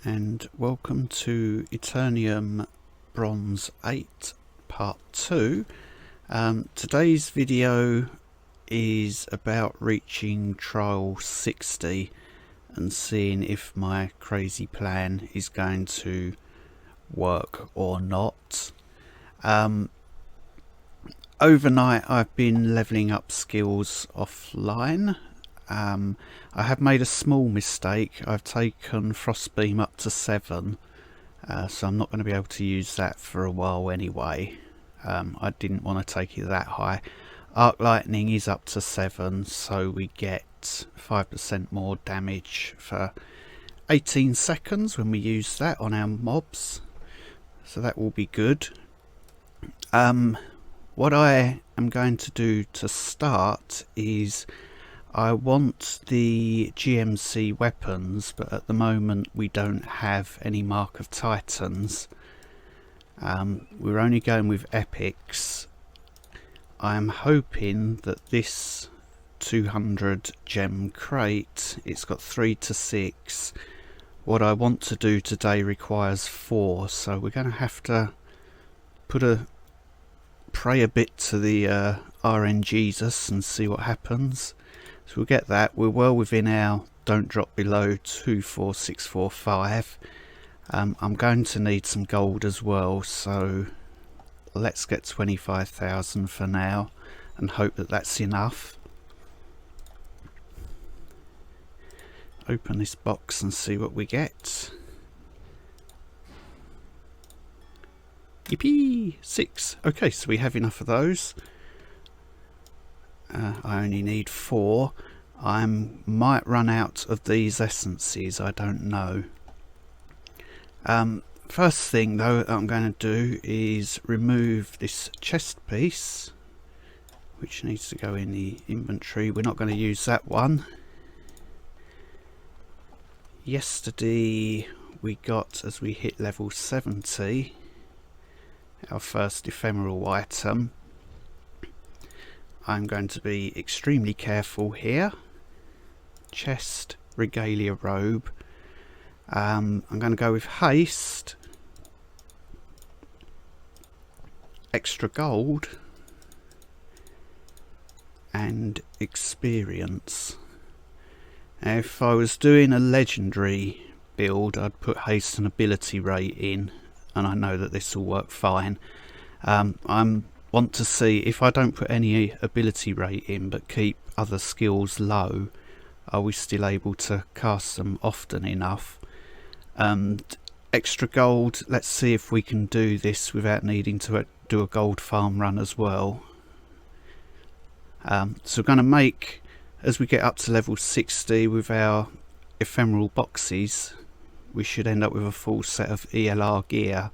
And welcome to Eternium Bronze 8 Part 2. Today's video is about reaching Trial 60 and seeing if my crazy plan is going to work or not. Overnight I've been levelling up skills offline. I have made a small mistake. I've taken Frostbeam up to 7, so I'm not going to be able to use that for a while anyway. I didn't want to take it that high. Arc Lightning is up to 7, so we get 5% more damage for 18 seconds when we use that on our mobs, so that will be good. What I am going to do to start is I want the GMC weapons, but at the moment we don't have any Mark of Titans. We're only going with epics. I'm hoping that this 200 gem crate, it's got 3 to 6. What I want to do today requires 4, so we're going to have to pray a bit to the RN Jesus and see what happens. So we'll get that. We're well within our don't drop below 24645. I'm going to need some gold as well, so let's get 25,000 for now and hope that that's enough. Open this box and see what we get. Yippee! 6. Okay, so we have enough of those. I only need 4. I might run out of these essences, I don't know. First thing though that I'm going to do is remove this chest piece, which needs to go in the inventory. We're not going to use that one. Yesterday we got, as we hit level 70, our first ephemeral item. I'm going to be extremely careful here. Chest, regalia robe. I'm going to go with haste, extra gold, and experience. Now, if I was doing a legendary build, I'd put haste and ability rate in, and I know that this will work fine. I want to see if I don't put any ability rate in but keep other skills low, are we still able to cast them often enough? And extra gold, let's see if we can do this without needing to do a gold farm run as well. So we're going to make, as we get up to level 60 with our ephemeral boxes, we should end up with a full set of ELR gear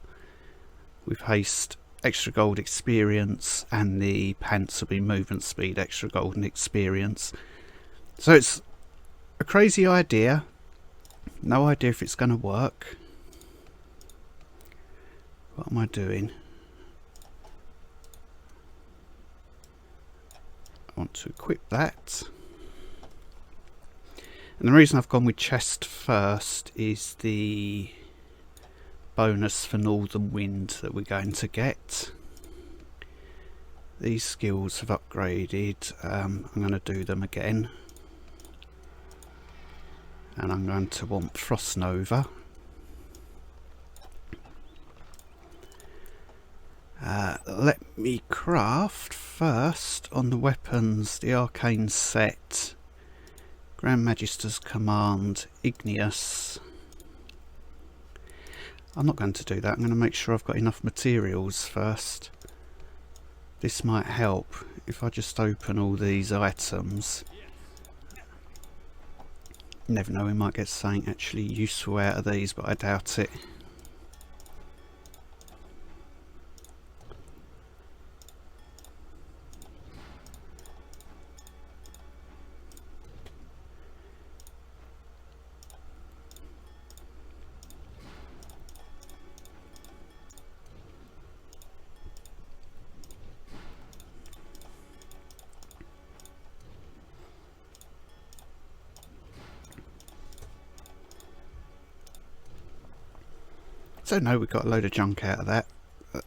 with haste, extra gold, experience, and the pants will be movement speed, extra gold and experience. So it's a crazy idea. No idea if it's going to work. What am I doing? I want to equip that. And the reason I've gone with chest first is the bonus for northern wind that we're going to get. These skills have upgraded. I'm going to do them again. And I'm going to want Frost Nova. Let me craft first on the weapons the arcane set, Grand Magister's Command, Igneous. I'm not going to do that. I'm going to make sure I've got enough materials first. This might help if I just open all these items. You never know, we might get something actually useful out of these, but I doubt it. So no, we got a load of junk out of that. But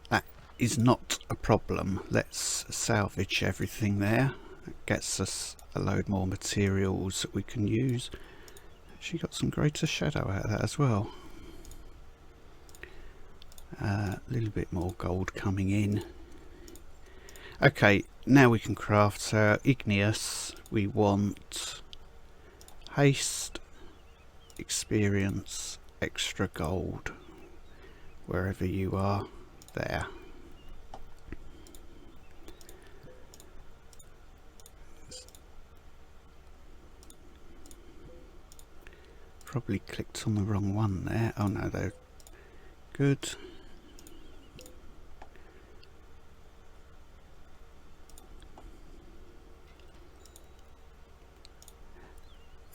that is not a problem. Let's salvage everything there. It gets us a load more materials that we can use. Actually got some greater shadow out of that as well. A little bit more gold coming in. Okay, now we can craft. So igneous, we want haste, experience, extra gold, wherever you are. There. Probably clicked on the wrong one there. Oh no, they're good.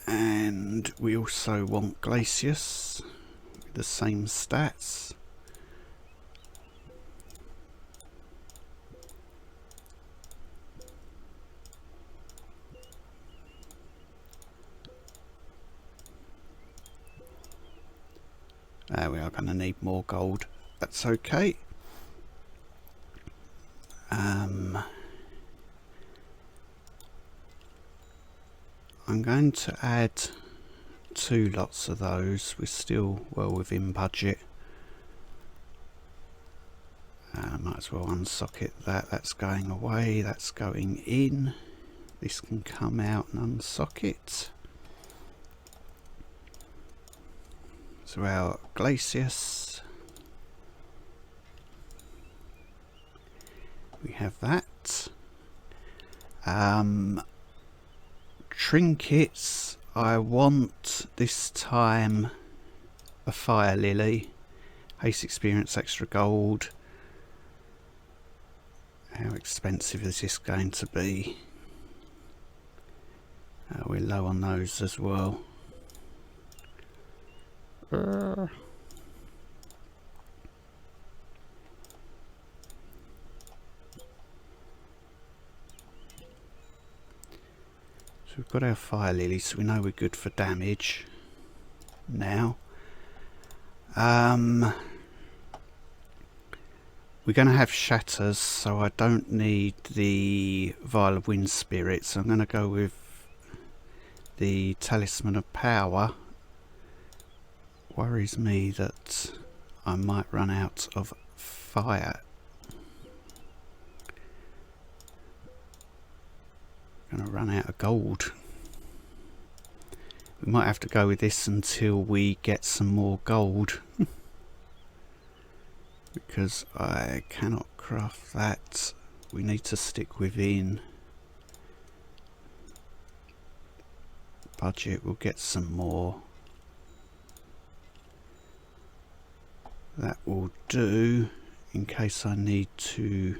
And we also want glacius with the same stats. We are going to need more gold. That's okay. I'm going to add 2 lots of those. We're still well within budget. Might as well unsocket that. That's going away. That's going in. This can come out and unsocket. So our glacius, we have that. Trinkets, I want this time a fire lily, haste experience, extra gold. How expensive is this going to be? We're low on those as well. So we've got our fire lilies, so we know we're good for damage now. We're going to have shatters, so I don't need the vial of wind spirits. So I'm going to go with the talisman of power. Worries me that I might run out of fire. I'm going to run out of gold. We might have to go with this until we get some more gold. Because I cannot craft that. We need to stick within budget. We'll get some more. That will do in case I need to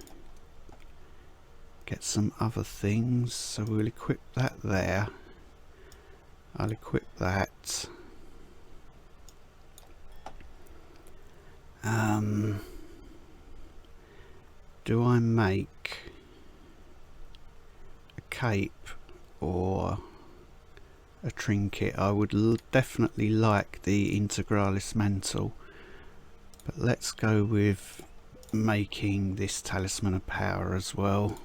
get some other things. So we'll equip that there. I'll equip that. Do I make a cape or a trinket? I would definitely like the integralis mantle. But let's go with making this talisman of power as well.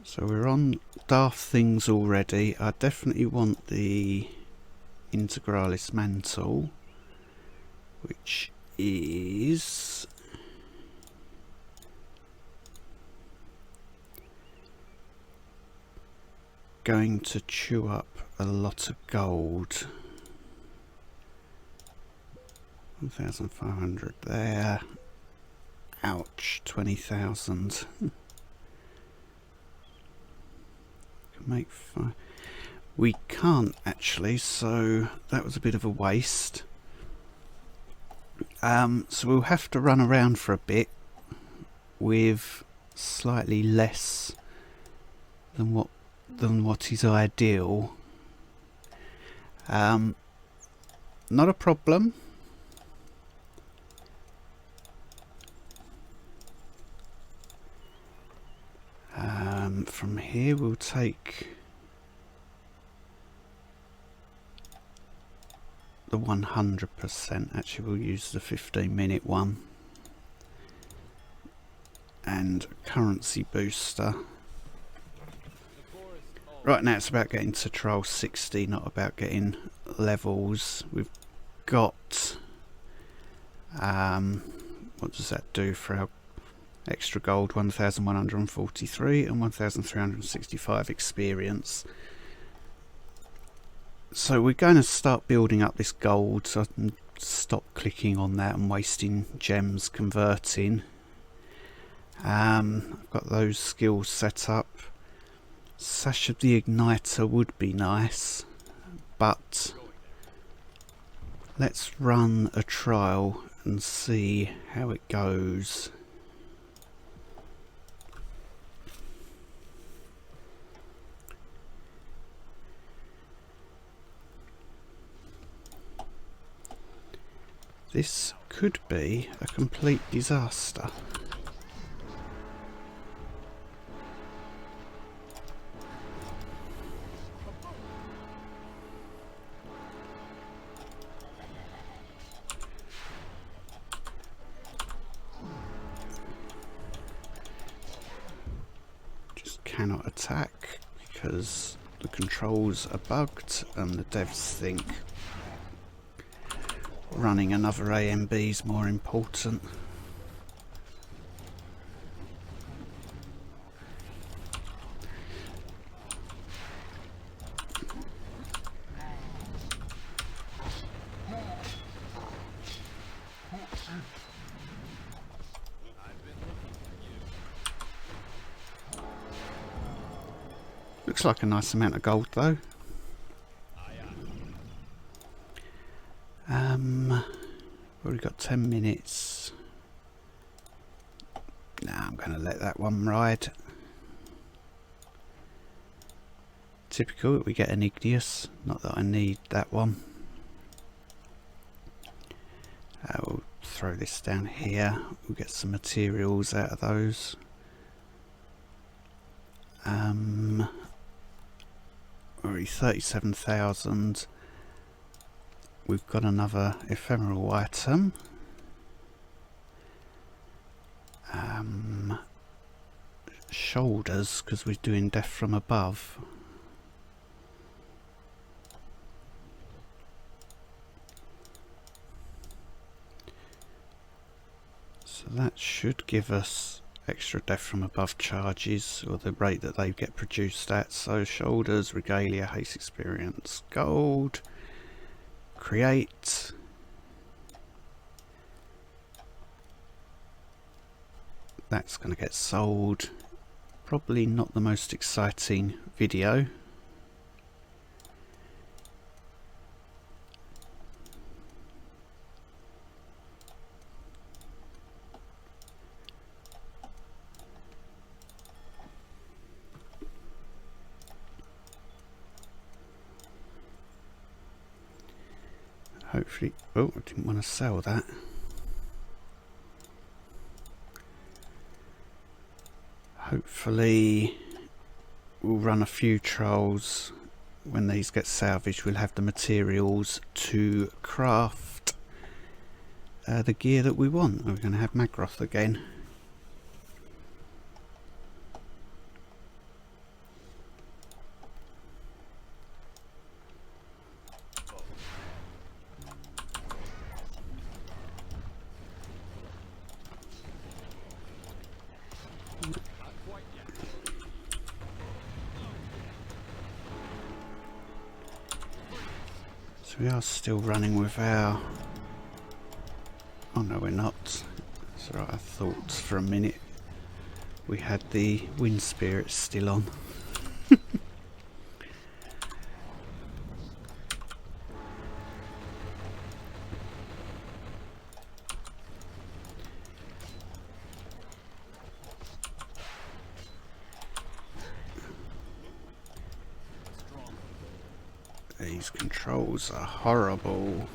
So we're on daft things already. I definitely want the integralis mantle, which is going to chew up a lot of gold. 1,500 there. Ouch, 20,000. Can make fire. We can't actually, so that was a bit of a waste. So we'll have to run around for a bit with slightly less than what is ideal. Not a problem. from here, we'll take the 100%. Actually, we'll use the 15-minute one. And currency booster. Right now it's about getting to trial 60, not about getting levels. We've got what does that do for our extra gold? 1,143 and 1,365 experience. So we're going to start building up this gold, so I can stop clicking on that and wasting gems converting. I've got those skills set up. Sash of the Igniter would be nice, but let's run a trial and see how it goes. This could be a complete disaster. Cannot attack because the controls are bugged and the devs think running another ANB is more important. Looks like a nice amount of gold though. Already got 10 minutes. Nah, I'm going to let that one ride. Typical that we get an igneous, not that I need that one. We'll throw this down here, we'll get some materials out of those. Already 37,000. We've got another ephemeral item. Shoulders, because we're doing death from above. So that should give us extra death from above charges, or the rate that they get produced at. So shoulders, regalia, haste experience, gold, create. That's going to get sold. Probably not the most exciting video. Hopefully, oh, I didn't want to sell that. Hopefully we'll run a few trials. When these get salvaged, we'll have the materials to craft the gear that we want. We're going to have Magroth again. We are still running with our... Oh no, we're not. That's right, I thought for a minute we had the wind spirits still on. These controls are horrible.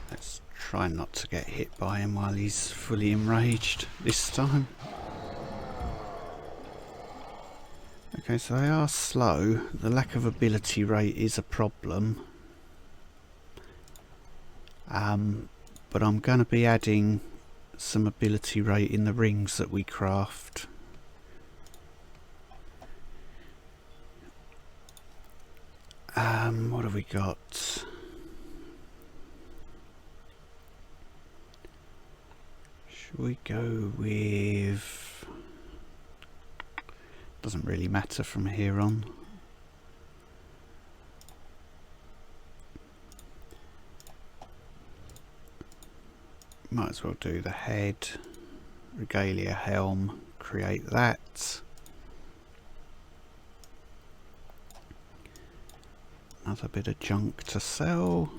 Let's try not to get hit by him while he's fully enraged this time. Okay, so they are slow. The lack of ability rate is a problem. But I'm going to be adding some ability rate in the rings that we craft. What have we got? Should we go with... Doesn't really matter from here on. Might as well do the head, regalia helm, create that. Another bit of junk to sell.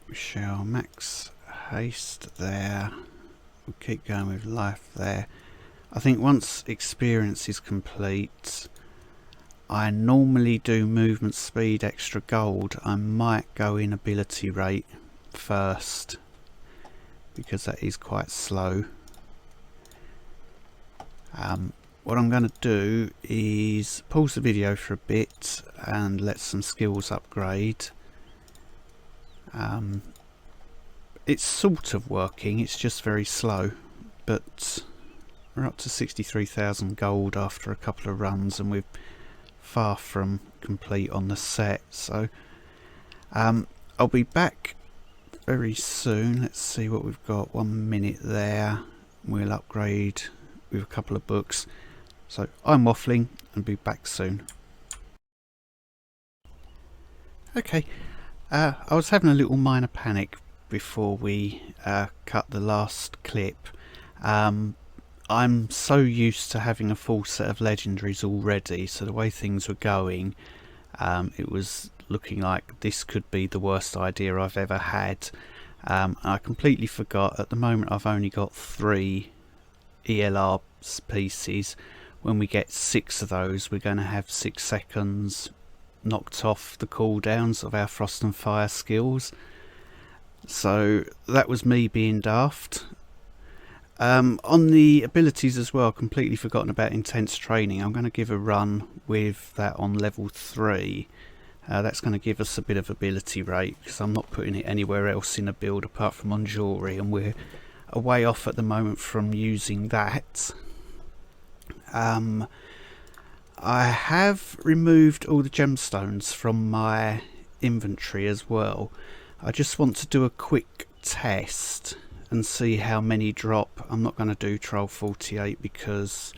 We shall max haste there. We'll keep going with life there. I think once experience is complete, I normally do movement speed, extra gold. I might go in ability rate first because that is quite slow. What I'm going to do is pause the video for a bit and let some skills upgrade. It's sort of working, it's just very slow, but we're up to 63,000 gold after a couple of runs and we're far from complete on the set, so I'll be back very soon. Let's see what we've got. 1 minute there. We'll upgrade with a couple of books. So I'm waffling and be back soon. Okay, I was having a little minor panic before we cut the last clip. I'm so used to having a full set of legendaries already, so the way things were going, it was looking like this could be the worst idea I've ever had. I completely forgot, at the moment I've only got 3 ELR pieces. When we get 6 of those, we're going to have 6 seconds knocked off the cooldowns of our frost and fire skills. So that was me being daft. On the abilities as well, completely forgotten about intense training. I'm going to give a run with that on level 3. That's going to give us a bit of ability rate because I'm not putting it anywhere else in a build apart from on jewellery, and we're a way off at the moment from using that. I have removed all the gemstones from my inventory as well. I just want to do a quick test and see how many drop. I'm not going to do Troll 48 because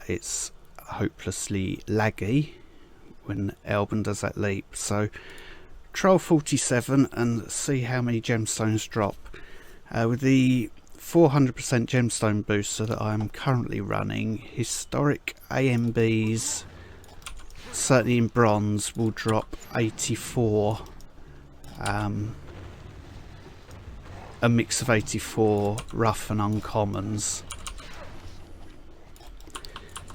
it's hopelessly laggy when Elben does that leap. So Troll 47 and see how many gemstones drop. With the 400% gemstone booster that I'm currently running, historic ANBs, certainly in bronze, will drop 84. A mix of 84 rough and uncommons.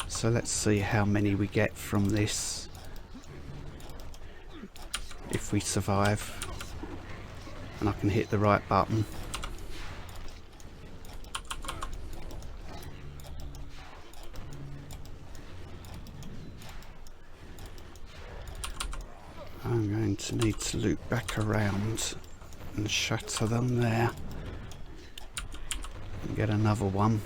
So let's see how many we get from this if we survive and I can hit the right button. I'm going to need to loop back around and shatter them there and get another one.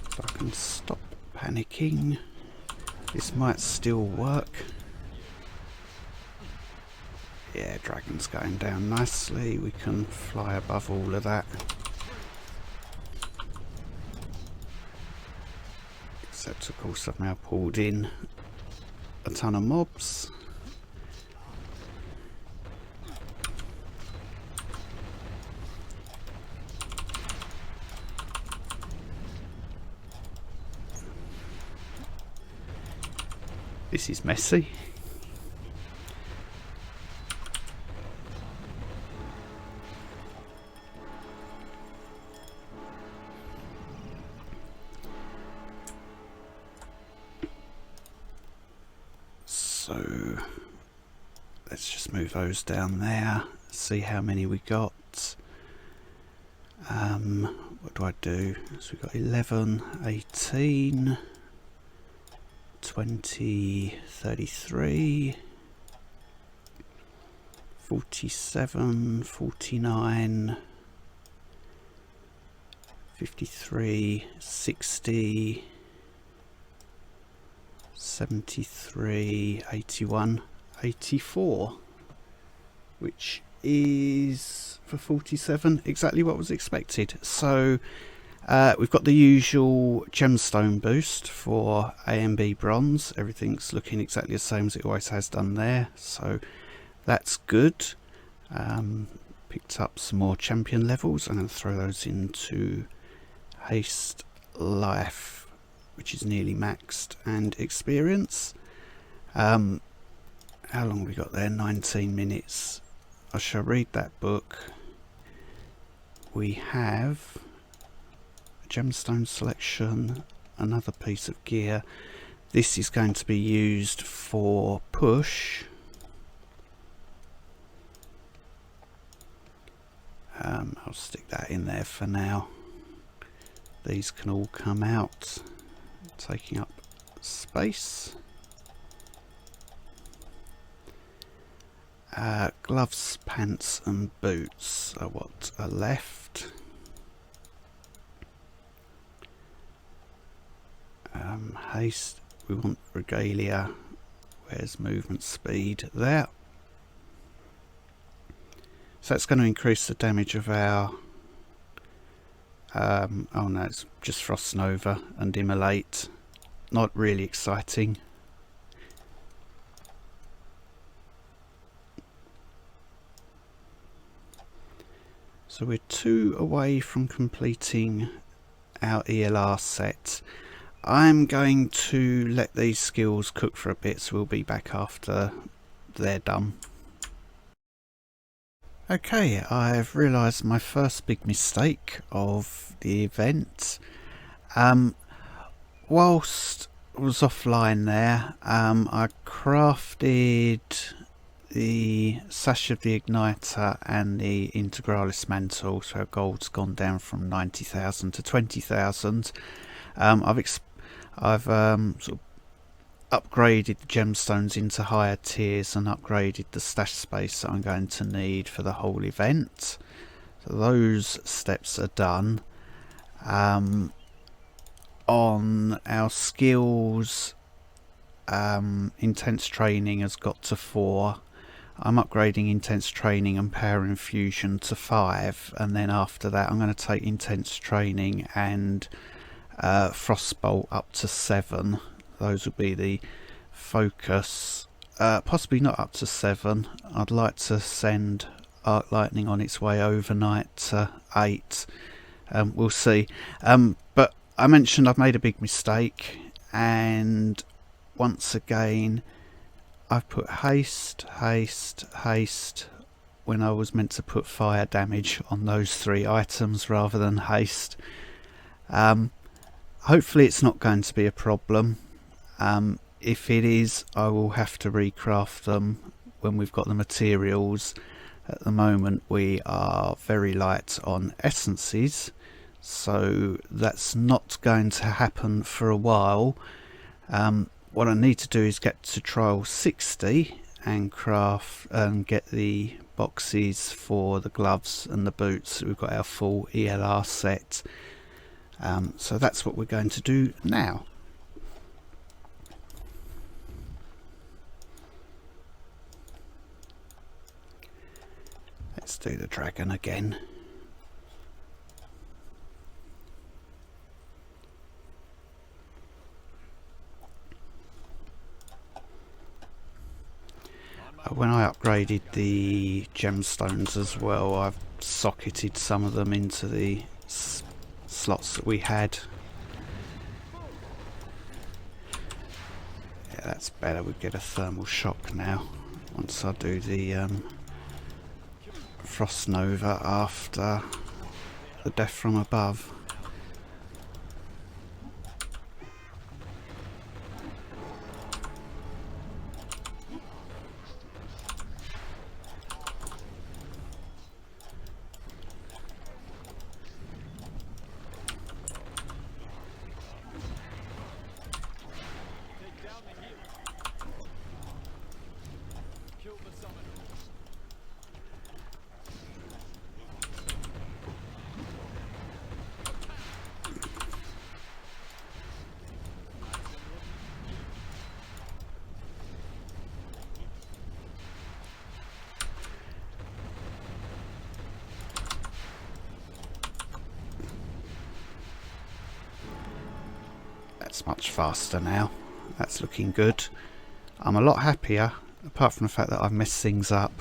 If I can stop panicking, this might still work. Yeah, dragon's going down nicely. We can fly above all of that. Except of course I've now pulled in a ton of mobs. This is messy. So let's just move those down there, see how many we got. What do I do? So we've got 11, 18, 20, 33, 47, 49, 53, 60, 73, 81, 84, which is for 47 exactly what was expected. So we've got the usual gemstone boost for ANB bronze. Everything's looking exactly the same as it always has done there, so that's good. Picked up some more champion levels. I'm going to throw those into Haste Life, which is nearly maxed, and experience. How long have we got there? 19 minutes. I shall read that book. We have a gemstone selection, another piece of gear. This is going to be used for push. I'll stick that in there for now. These can all come out, taking up space. Gloves, pants and boots are what are left. Haste, we want regalia. Where's movement speed? There. So that's going to increase the damage of our oh no, it's just Frost Nova and Immolate. Not really exciting. So we're 2 away from completing our ELR set. I'm going to let these skills cook for a bit, so we'll be back after they're done. Okay, I've realised my first big mistake of the event. Whilst I was offline there, I crafted the Sash of the Igniter and the Integralis Mantle, so our gold's gone down from 90,000 to 20,000. I've sort of upgraded the gemstones into higher tiers and upgraded the stash space that I'm going to need for the whole event. So those steps are done. On our skills, intense training has got to 4. I'm upgrading intense training and power infusion to 5, and then after that I'm going to take intense training and frostbolt up to 7. Those will be the focus. Possibly not up to 7. I'd like to send Arc Lightning on its way overnight to 8. We'll see. But I mentioned I've made a big mistake, and once again I've put haste, haste, haste when I was meant to put fire damage on those 3 items rather than haste. Hopefully it's not going to be a problem. If it is, I will have to recraft them when we've got the materials. At the moment we are very light on essences, so that's not going to happen for a while. What I need to do is get to trial 60 and craft and get the boxes for the gloves and the boots. We've got our full ELR set. So that's what we're going to do now. Let's do the dragon again. When I upgraded the gemstones as well, I've socketed some of them into the slots that we had. Yeah, that's better. We get a thermal shock now once I do the Frost Nova after the death from above. That's much faster now. That's looking good. I'm a lot happier, apart from the fact that I've messed things up.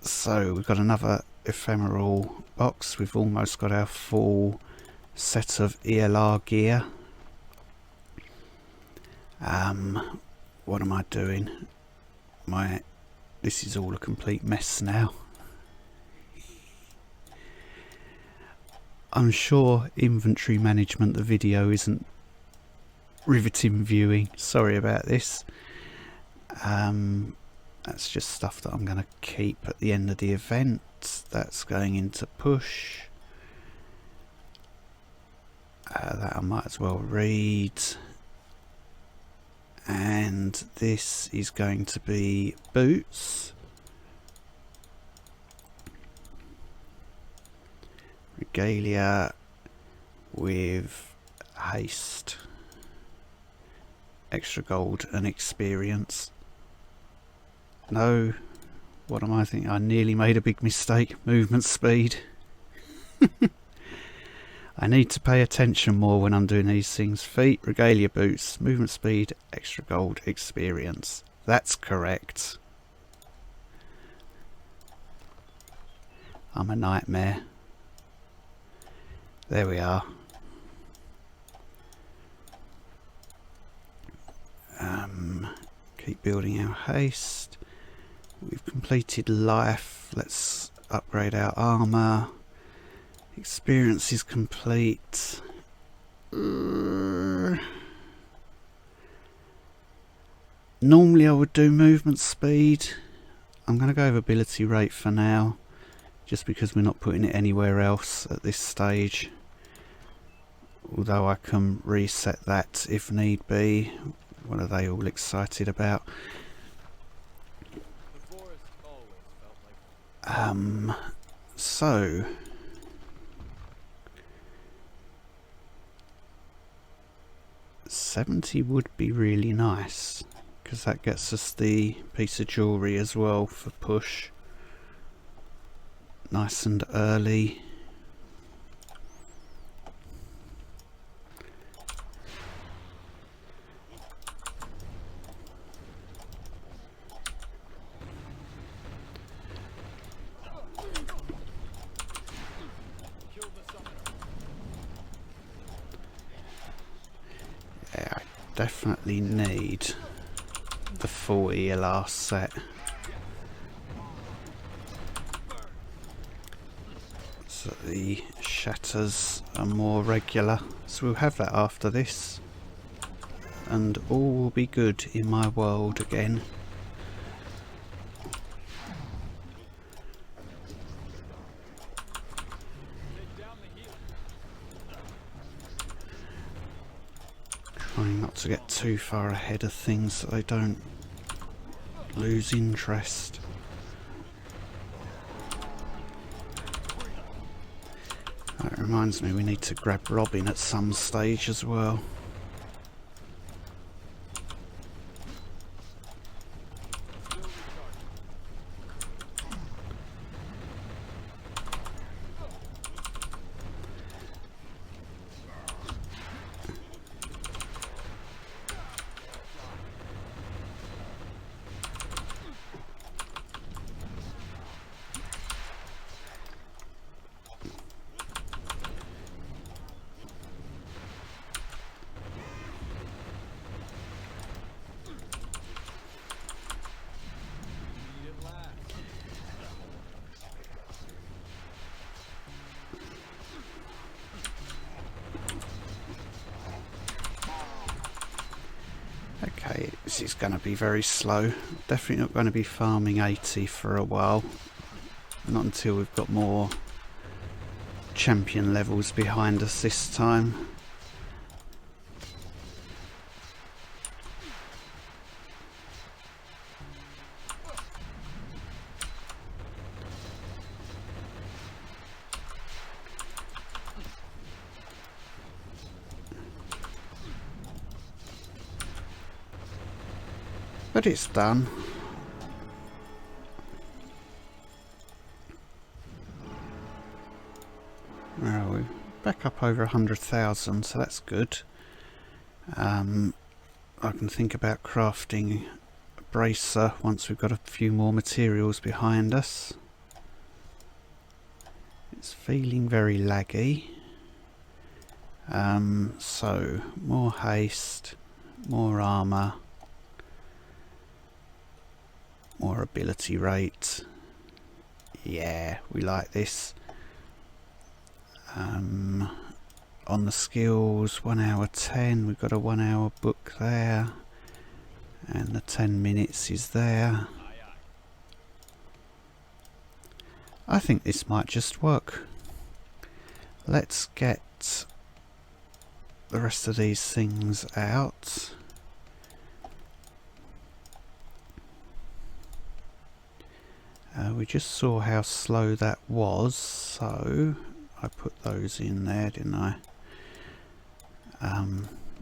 So we've got another ephemeral box. We've almost got our full set of ELR gear. What am I doing? This is all a complete mess now. I'm sure inventory management, the video isn't riveting viewing. Sorry about this. That's just stuff that I'm going to keep at the end of the event. That's going into push. That I might as well read. And this is going to be boots. Regalia with haste. Extra gold and experience. No, what am I thinking? I nearly made a big mistake. Movement speed. I need to pay attention more when I'm doing these things. Feet, regalia boots, movement speed, extra gold, experience. That's correct. I'm a nightmare. There we are. Keep building our haste. We've completed life. Let's upgrade our armour. Experience is complete. Normally I would do movement speed. I'm going to go with ability rate for now, just because we're not putting it anywhere else at this stage. Although I can reset that if need be. What are they all excited about? So 70 would be really nice, because that gets us the piece of jewellery as well for push. Nice and early. Yeah, I definitely need the full ELR set. So the shatters are more regular, so we'll have that after this, and all will be good in my world again. Trying not to get too far ahead of things so I don't lose interest. That reminds me, we need to grab Robin at some stage as well. this is going to be very slow. Definitely not going to be farming 80 for a while. Not until we've got more champion levels behind us this time. But it's done. Where are we? Back up over 100,000, so that's good. I can think about crafting a bracer once we've got a few more materials behind us. It's feeling very laggy. So more haste, more armour, more ability rate. Yeah, we like this. On the skills, 1 hour 10, we've got a 1 hour book there, and the 10 minutes is there. I think this might just work. Let's get the rest of these things out. We just saw how slow that was, so I put those in there, didn't I?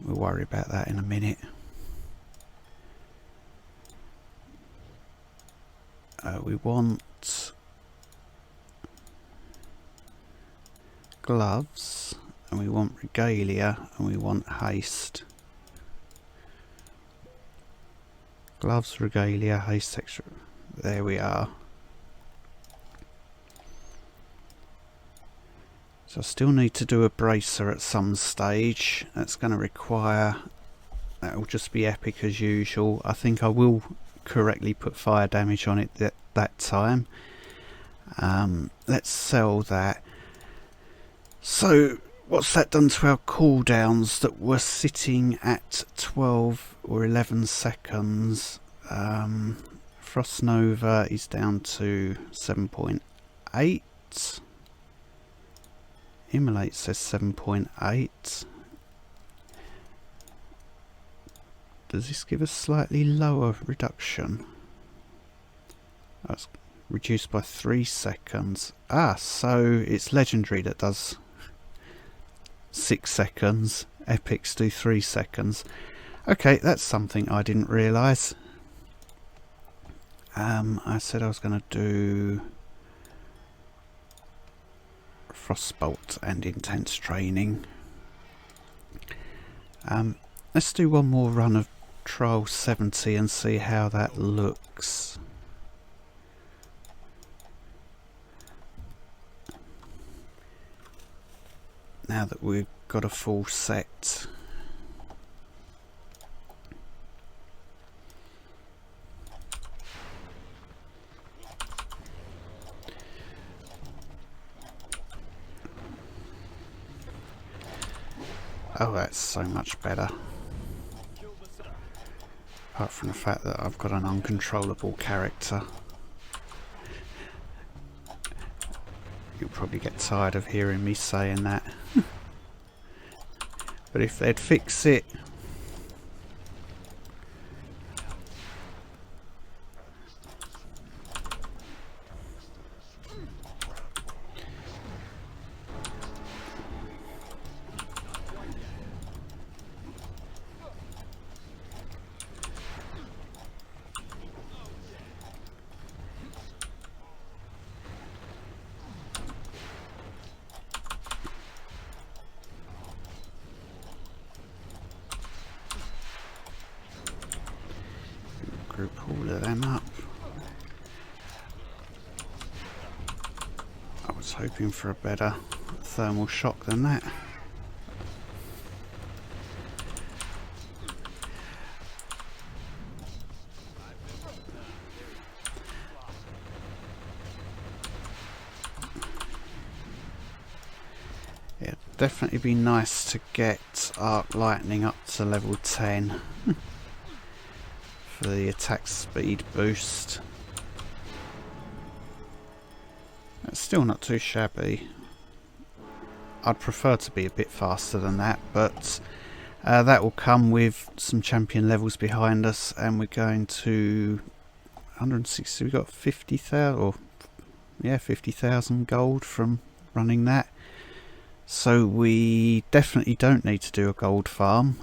We'll worry about that in a minute. We want gloves, and we want regalia, and we want haste. Gloves, regalia, haste, extra. There we are. So I still need to do a bracer at some stage. That's going to require, that will just be epic as usual. I think I will correctly put fire damage on it that time. Let's sell that. So what's that done to our cooldowns that were sitting at 12 or 11 seconds? Frost Nova is down to 7.8. Immolate says 7.8. Does this give us slightly lower reduction? That's reduced by 3 seconds. Ah, so it's legendary that does 6 seconds. Epics do 3 seconds. Okay, that's something I didn't realise. I said I was going to do Frostbolt and intense training. Let's do one more run of Trial 70 and see how that looks. Now that we've got a full set. Oh, that's so much better. Apart from the fact that I've got an uncontrollable character. You'll probably get tired of hearing me saying that. But if they'd fix it... Group all of them up. I was hoping for a better thermal shock than that. It'd definitely be nice to get arc lightning up to level 10. for the attack speed boost. That's still not too shabby. I'd prefer to be a bit faster than that, but that will come with some champion levels behind us, and we're going to 160. We got 50,000, or yeah, 50,000 gold from running that. So we definitely don't need to do a gold farm,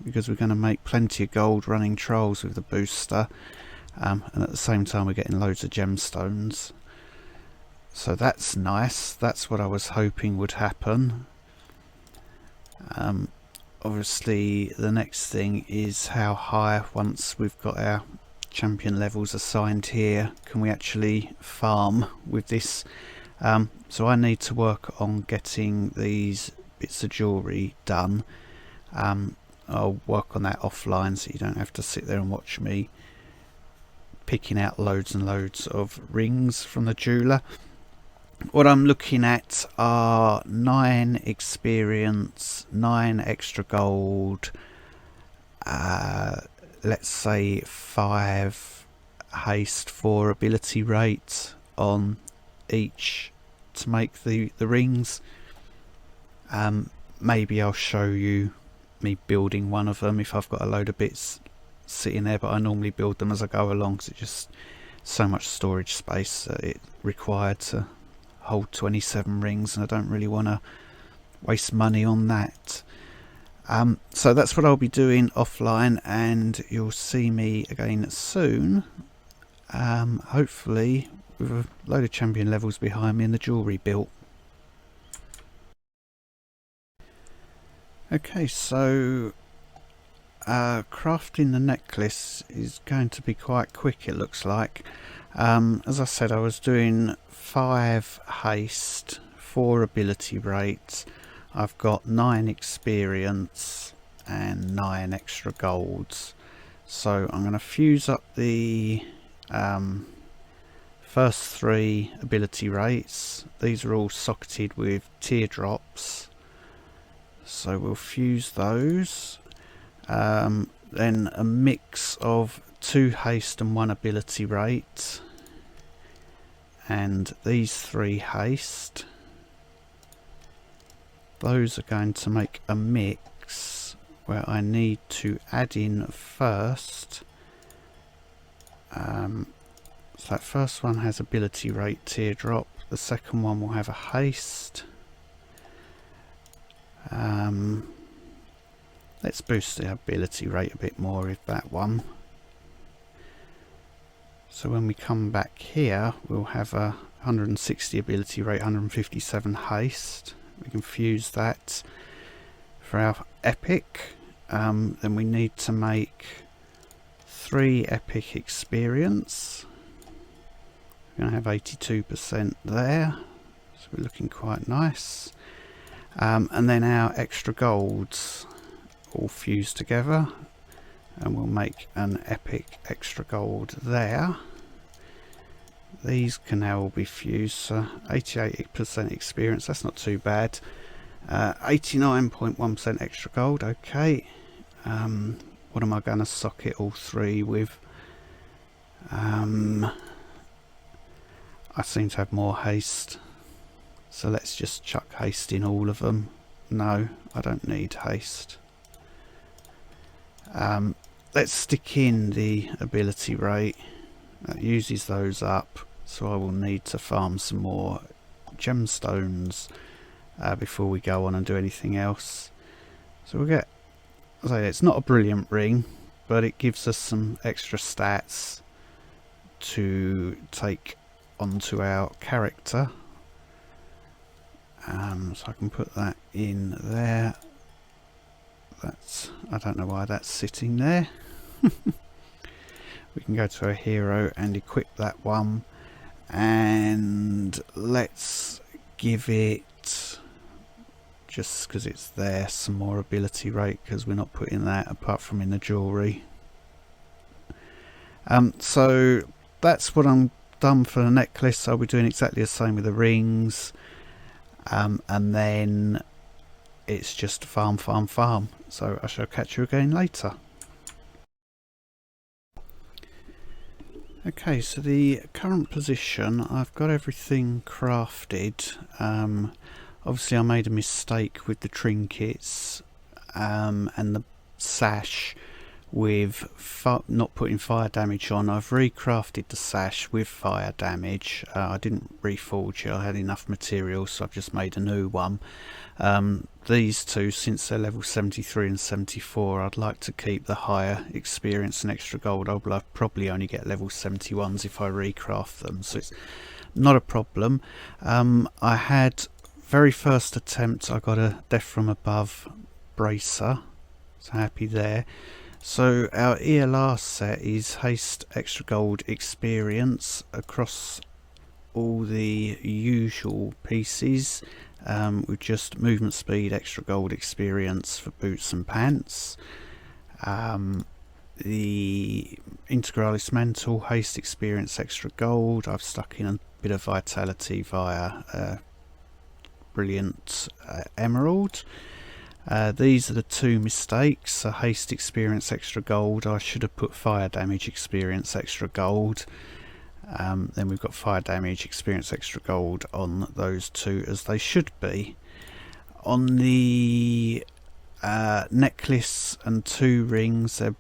because we're going to make plenty of gold running trials with the booster, and at the same time we're getting loads of gemstones. So that's nice. That's what I was hoping would happen. Obviously the next thing is how high, once we've got our champion levels assigned here, can we actually farm with this. So I need to work on getting these bits of jewellery done. I'll work on that offline so you don't have to sit there and watch me picking out loads and loads of rings from the jeweller. What I'm looking at are 9 experience, 9 extra gold, let's say 5 haste, 4 ability rate on each to make the rings. Maybe I'll show you me building one of them if I've got a load of bits sitting there, but I normally build them as I go along because it's just so much storage space that it required to hold 27 rings, and I don't really want to waste money on that. So that's what I'll be doing offline, and you'll see me again soon, hopefully with a load of champion levels behind me and the jewellery built. Okay, so crafting the necklace is going to be quite quick, it looks like. As I said, I was doing 5 haste, 4 ability rates. I've got 9 experience and 9 extra golds. So I'm going to fuse up the first 3 ability rates. These are all socketed with teardrops, so we'll fuse those. Then a mix of 2 haste and 1 ability rate, and these 3 haste. Those are going to make a mix where I need to add in first. So that first one has ability rate teardrop, the second one will have a haste. Let's boost the ability rate a bit more with that one. So when we come back here, we'll have a 160 ability rate, 157 haste. We can fuse that for our epic. Then we need to make 3 epic experience. We're going to have 82% there, so we're looking quite nice. And then our extra golds all fused together, and we'll make an epic extra gold there. These can now all be fused, so 88% experience, that's not too bad. 89.1% extra gold, okay. What am I going to socket all 3 with? I seem to have more haste, so let's just chuck haste in all of them. No, I don't need haste. Let's stick in the ability rate. That uses those up, so I will need to farm some more gemstones before we go on and do anything else. So we'll get, as I say, it's not a brilliant ring, but it gives us some extra stats to take onto our character. So I can put that in there. That's, I don't know why that's sitting there. We can go to a hero and equip that one, and let's give it, just because it's there, some more ability rate, because we're not putting that apart from in the jewellery. So that's what I'm done for the necklace. I'll be doing exactly the same with the rings, and then it's just farm. So I shall catch you again later. Okay, so the current position, I've got everything crafted. Obviously I made a mistake with the trinkets and the sash with not putting fire damage on. I've recrafted the sash with fire damage. I didn't reforge it, I had enough material, so I've just made a new one. These two, since they're level 73 and 74, I'd like to keep the higher experience and extra gold. I'll probably only get level 71s if I recraft them, so it's not a problem. I had, very first attempt, I got a death from above bracer, so happy there. So our ELR set is Haste, extra gold, experience across all the usual pieces, with just movement speed, extra gold, experience for boots and pants. The Integralis mantle, haste, experience, extra gold. I've stuck in a bit of vitality via brilliant emerald. These are the two mistakes. So haste, experience, extra gold. I should have put fire damage, experience, extra gold. Then we've got fire damage, experience, extra gold on those two as they should be. On the necklace and two rings, they're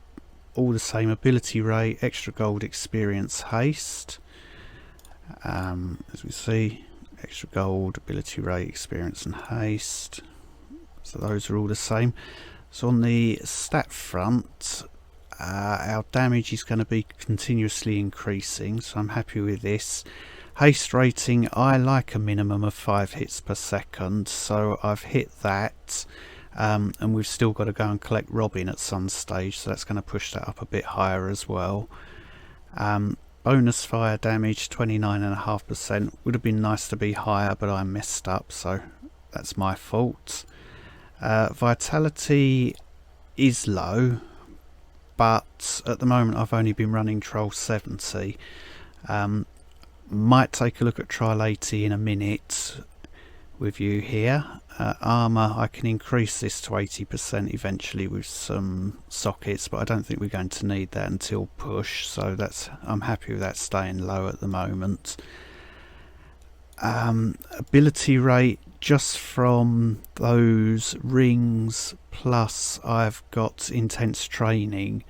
all the same ability rate, extra gold, experience, haste. As we see, extra gold, ability rate, experience and haste. So those are all the same. So on the stat front, our damage is going to be continuously increasing, so I'm happy with this. Haste rating, I like a minimum of 5 hits per second, so I've hit that, and we've still got to go and collect Robin at some stage, so that's going to push that up a bit higher as well. Bonus fire damage 29.5%, would have been nice to be higher, but I messed up, so that's my fault. Vitality is low, but at the moment I've only been running trial 70. Might take a look at trial 80 in a minute with you here. Armour, I can increase this to 80% eventually with some sockets, but I don't think we're going to need that until push, so I'm happy with that staying low at the moment. Ability rate, just from those rings, plus I've got intense training,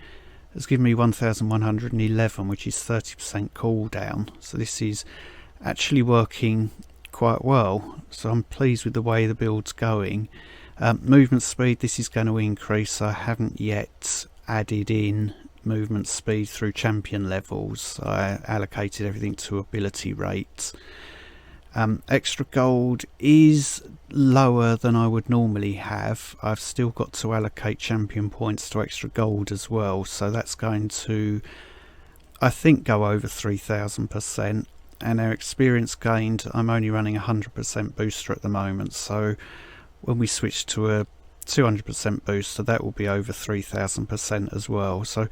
has given me 1111, which is 30% cooldown, so this is actually working quite well, so I'm pleased with the way the build's going. Movement speed, this is going to increase. I haven't yet added in movement speed through champion levels. I allocated everything to ability rate. Extra gold is lower than I would normally have. I've still got to allocate champion points to extra gold as well, so that's going to, I think, go over 3000%. And our experience gained, I'm only running 100% booster at the moment, so when we switch to a 200% booster, that will be over 3000% as well. So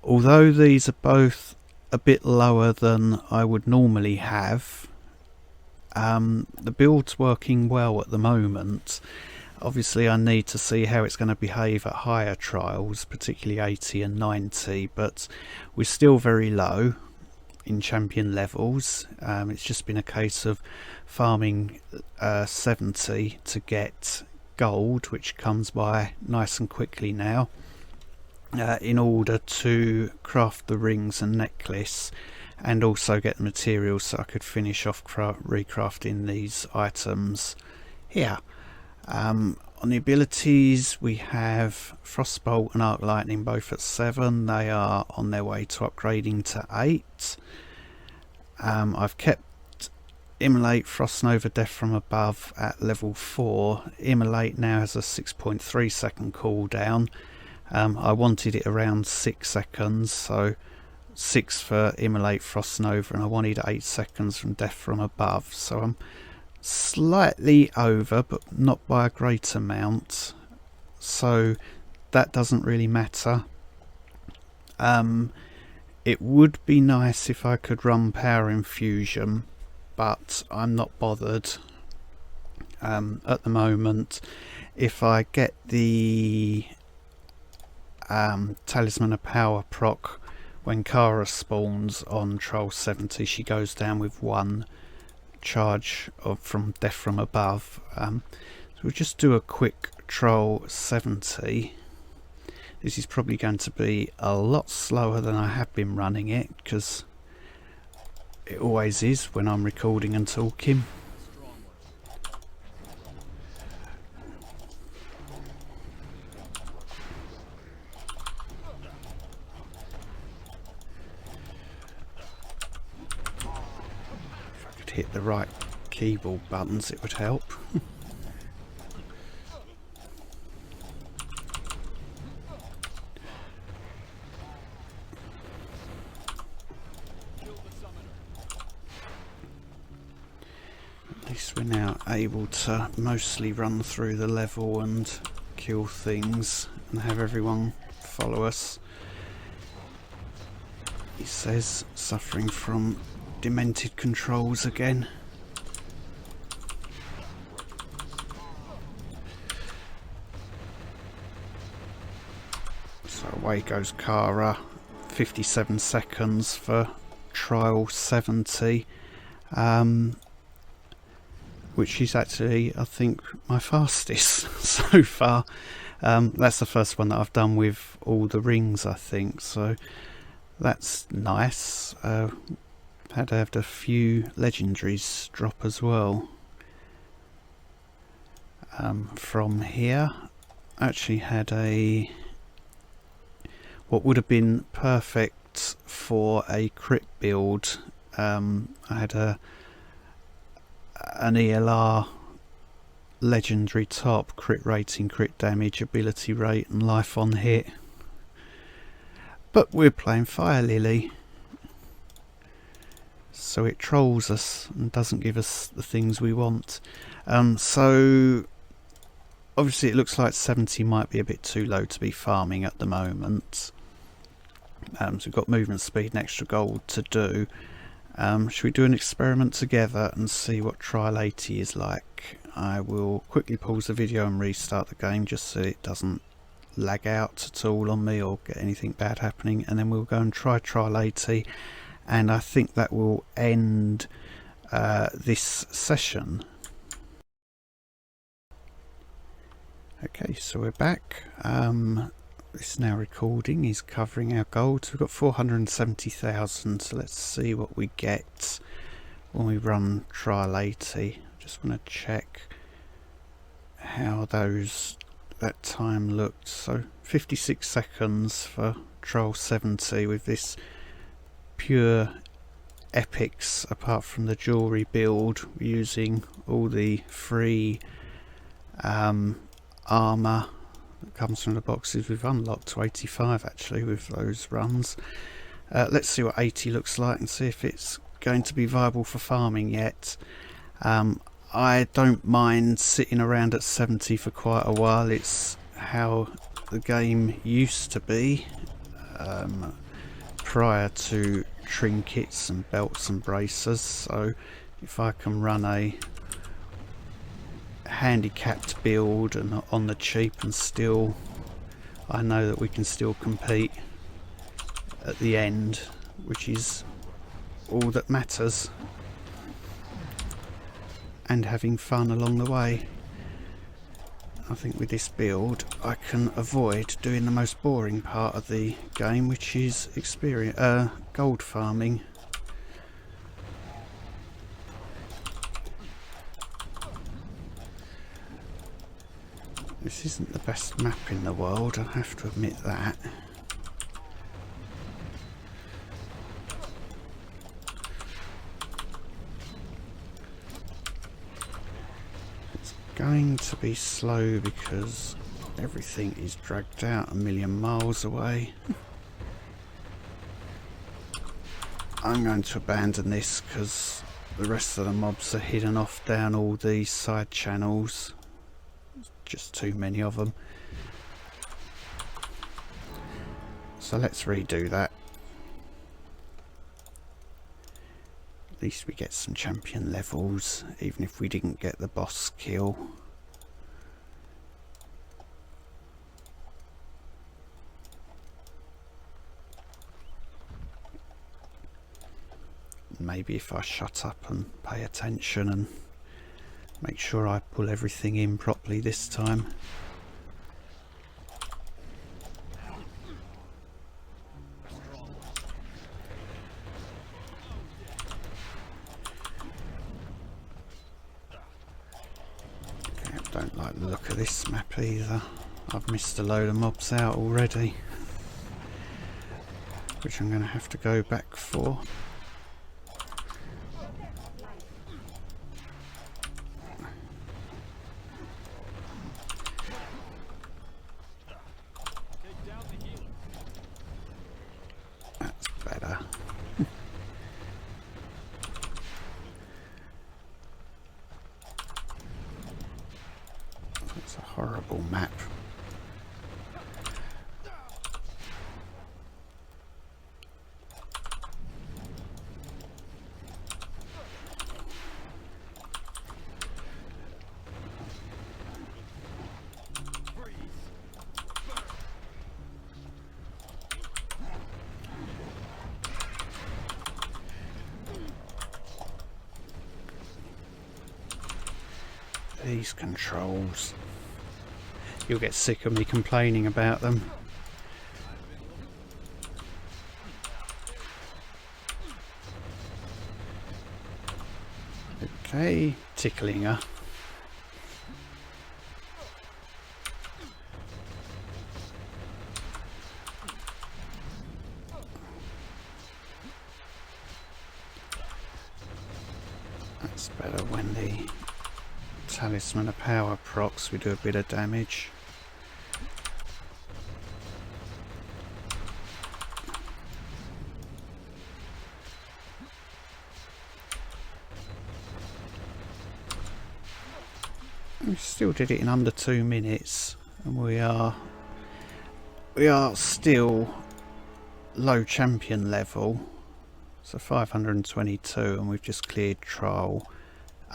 although these are both a bit lower than I would normally have, the build's working well at the moment. Obviously I need to see how it's going to behave at higher trials, particularly 80 and 90, but we're still very low in champion levels. It's just been a case of farming 70 to get gold, which comes by nice and quickly now, in order to craft the rings and necklace, and also get the materials so I could finish off recrafting these items here. On the abilities, we have Frostbolt and Arc Lightning both at 7. They are on their way to upgrading to 8. I've kept Immolate, Frost Nova, Death from Above at level 4. Immolate now has a 6.3 second cooldown. I wanted it around 6 seconds, so 6 for Immolate, Frost Nova, and I wanted 8 seconds from Death from Above, so I'm slightly over, but not by a great amount, so that doesn't really matter. It would be nice if I could run Power Infusion, but I'm not bothered at the moment. If I get the Talisman of Power proc when Kara spawns on Trial 70, she goes down with one charge from Death from Above. So we'll just do a quick Trial 70. This is probably going to be a lot slower than I have been running it, because it always is when I'm recording and talking. If I could hit the right keyboard buttons, it would help. At least we're now able to mostly run through the level and kill things and have everyone follow us. He says, suffering from demented controls again. So away goes Kara. 57 seconds for Trial 70. Which is actually, I think, my fastest so far. That's the first one that I've done with all the rings, I think, so that's nice. Had to have a few legendaries drop as well. From here, actually had a what would have been perfect for a crit build. I had an ELR legendary top, crit rating, crit damage, ability rate and life on hit, but we're playing Fire Lily, so it trolls us and doesn't give us the things we want. So obviously it looks like 70 might be a bit too low to be farming at the moment. So we've got movement speed and extra gold to do. Should we do an experiment together and see what Trial 80 is like? I will quickly pause the video and restart the game just so it doesn't lag out at all on me or get anything bad happening, and then we'll go and try Trial 80, and I think that will end this session. Okay, so we're back. This now recording is covering our gold. So we've got 470,000, so let's see what we get when we run Trial 80. Just want to check how that time looked. So 56 seconds for Trial 70 with this pure epics, apart from the jewellery build, using all the free armour that comes from the boxes. We've unlocked to 85 actually with those runs. Let's see what 80 looks like and see if it's going to be viable for farming yet. I don't mind sitting around at 70 for quite a while. It's how the game used to be prior to trinkets and belts and bracers. So if I can run a handicapped build and on the cheap, and still I know that we can still compete at the end, which is all that matters, and having fun along the way. I think with this build I can avoid doing the most boring part of the game, which is gold farming. This isn't the best map in the world, I have to admit that. It's going to be slow because everything is dragged out a million miles away. I'm going to abandon this because the rest of the mobs are hidden off down all these side channels. Just too many of them. So let's redo that. At least we get some champion levels, even if we didn't get the boss kill. maybe if I shut up and pay attention and make sure I pull everything in properly this time. Okay, I don't like the look of this map either. I've missed a load of mobs out already, which I'm going to have to go back for. That's better. It's a horrible map. These controls. You'll get sick of me complaining about them. Okay, tickling her. That's better. When the Talisman of Power procs, we do a bit of damage. We still did it in under 2 minutes, and we are still low champion level, so 522, and we've just cleared trial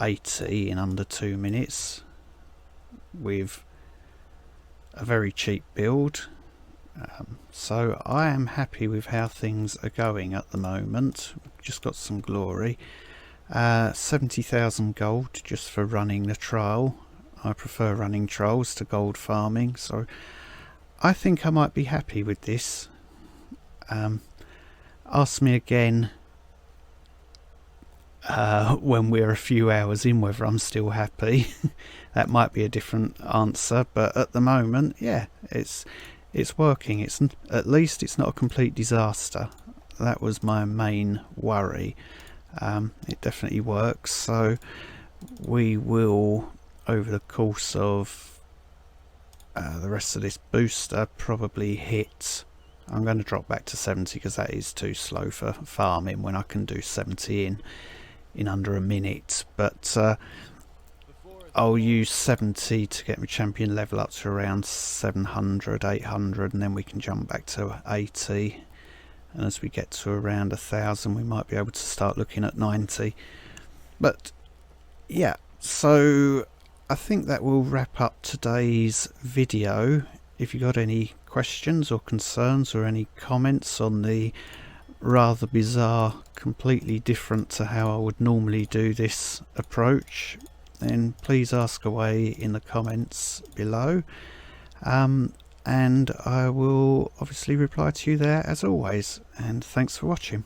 80 in under 2 minutes with a very cheap build. So I am happy with how things are going at the moment. We've just got some glory. 70,000 gold just for running the trial. I prefer running trials to gold farming, so I think I might be happy with this. Ask me again when we're a few hours in whether I'm still happy. That might be a different answer, but at the moment, yeah, it's working. It's at least it's not a complete disaster. That was my main worry. It definitely works, so we will, over the course of the rest of this booster, probably hit, I'm going to drop back to 70 because that is too slow for farming when I can do 70 in under a minute, but I'll use 70 to get my champion level up to around 700, 800, and then we can jump back to 80, and as we get to around 1,000 we might be able to start looking at 90. But yeah, so I think that will wrap up today's video. If you got any questions or concerns or any comments on the rather bizarre, completely different to how I would normally do this approach, then please ask away in the comments below, and I will obviously reply to you there as always, and thanks for watching.